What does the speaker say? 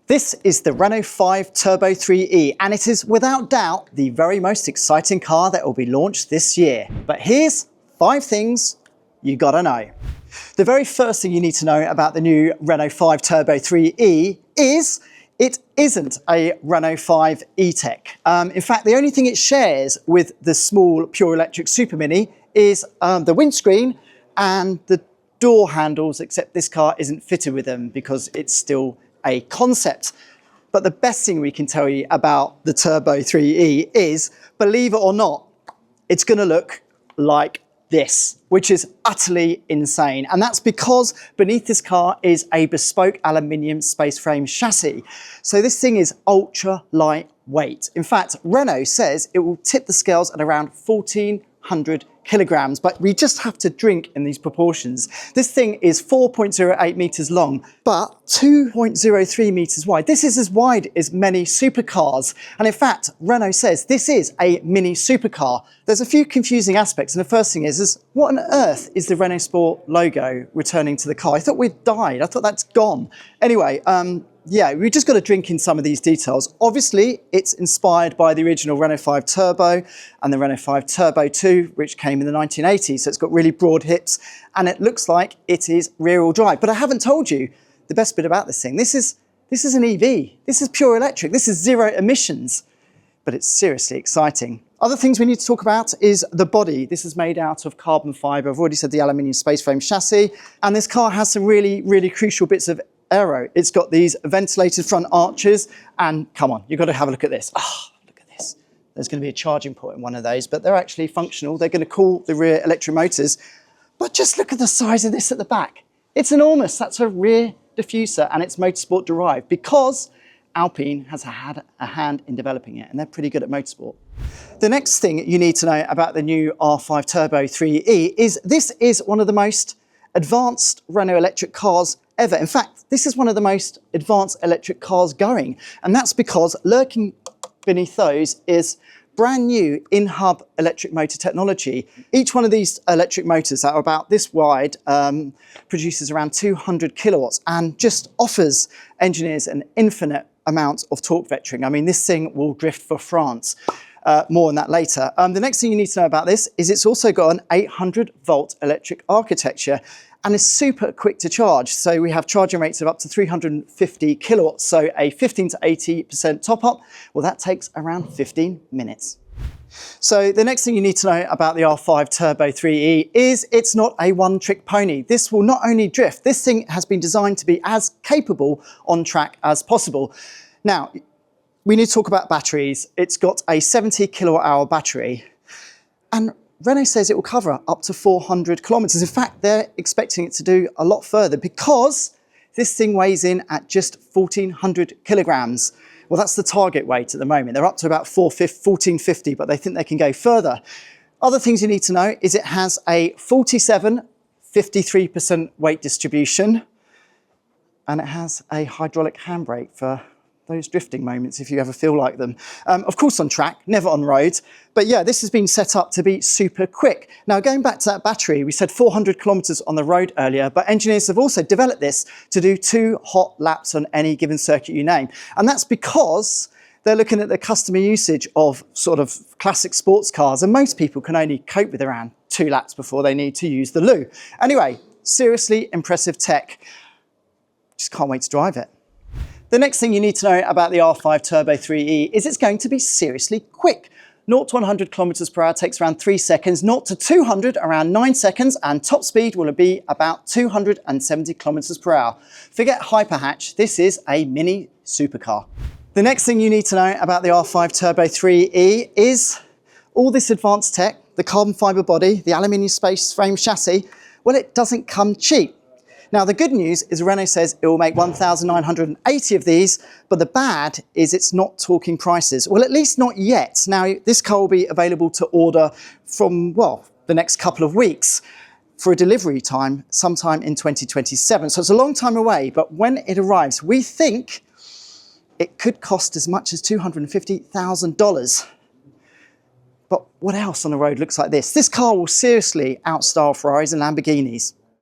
This is the Renault 5 Turbo 3e, and it is without doubt the very most exciting car that will be launched this year. But here's 5 things you gotta know. The very first thing you need to know about the new Renault 5 Turbo 3e is it isn't a Renault 5 E-Tech. In fact, the only thing it shares with the small pure electric Super Mini is the windscreen and the door handles, except this car isn't fitted with them because it's still a concept. But the best thing we can tell you about the Turbo 3e is, believe it or not, it's going to look like this, which is utterly insane. And that's because beneath this car is a bespoke aluminium space frame chassis. So this thing is ultra lightweight. In fact, Renault says it will tip the scales at around 1,400 kilograms, but we just have to drink in these proportions. This thing is 4.08 meters long, but 2.03 meters wide. This is as wide as many supercars. And in fact, Renault says this is a mini supercar. There's a few confusing aspects. And the first thing is what on earth is the Renault Sport logo returning to the car? I thought we'd died. I thought that's gone. Anyway, yeah, we've just got to drink in some of these details. Obviously, it's inspired by the original Renault 5 Turbo and the Renault 5 Turbo 2, which came in the 1980s. So it's got really broad hips and it looks like it is rear-wheel drive. But I haven't told you the best bit about this thing. This is an EV. This is pure electric. This is zero emissions, but it's seriously exciting. Other things we need to talk about is the body. This is made out of carbon fibre. I've already said the aluminium space frame chassis. And this car has some really, really crucial bits of aero. It's got these ventilated front arches, and come on, you've got to have a look at this. Ah, look at this. There's going to be a charging port in one of those, but they're actually functional. They're going to cool the rear electric motors. But just look at the size of this at the back. It's enormous. That's a rear diffuser, and it's motorsport derived because Alpine has had a hand in developing it, and they're pretty good at motorsport. The next thing you need to know about the new R5 Turbo 3e is this is one of the most advanced Renault electric cars ever. In fact, this is one of the most advanced electric cars going. And that's because lurking beneath those is brand new in-hub electric motor technology. Each one of these electric motors that are about this wide produces around 200 kilowatts and just offers engineers an infinite amount of torque vectoring. I mean, this thing will drift for France. More on that later. The next thing you need to know about this is it's also got an 800 volt electric architecture and is super quick to charge. So we have charging rates of up to 350 kilowatts. So a 15 to 80% top up, well, that takes around 15 minutes. So the next thing you need to know about the R5 Turbo 3e is it's not a one-trick pony. This will not only drift, this thing has been designed to be as capable on track as possible. Now, we need to talk about batteries. It's got a 70 kilowatt hour battery, and Renault says it will cover up to 400 kilometers. In fact, they're expecting it to do a lot further because this thing weighs in at just 1,400 kilograms. Well, that's the target weight at the moment. They're up to about 1,450, but they think they can go further. Other things you need to know is it has a 47-53% weight distribution, and it has a hydraulic handbrake for those drifting moments if you ever feel like them. Of course on track, never on road. But yeah, this has been set up to be super quick. Now going back to that battery, we said 400 kilometers on the road earlier, but engineers have also developed this to do 2 hot laps on any given circuit you name. And that's because they're looking at the customer usage of sort of classic sports cars, and most people can only cope with around 2 laps before they need to use the loo. Anyway, seriously impressive tech. Just can't wait to drive it. The next thing you need to know about the R5 Turbo 3e is it's going to be seriously quick. 0 to 100 kilometers per hour takes around 3 seconds, 0 to 200 around 9 seconds, and top speed will be about 270 kilometers per hour. Forget hyperhatch, this is a mini supercar. The next thing you need to know about the R5 Turbo 3e is all this advanced tech, the carbon fibre body, the aluminium space frame chassis, well, it doesn't come cheap. Now, the good news is Renault says it will make 1,980 of these, but the bad is it's not talking prices. Well, at least not yet. Now, this car will be available to order from, well, the next couple of weeks for a delivery time sometime in 2027. So it's a long time away, but when it arrives, we think it could cost as much as $250,000. But what else on the road looks like this? This car will seriously outstyle Ferraris and Lamborghinis.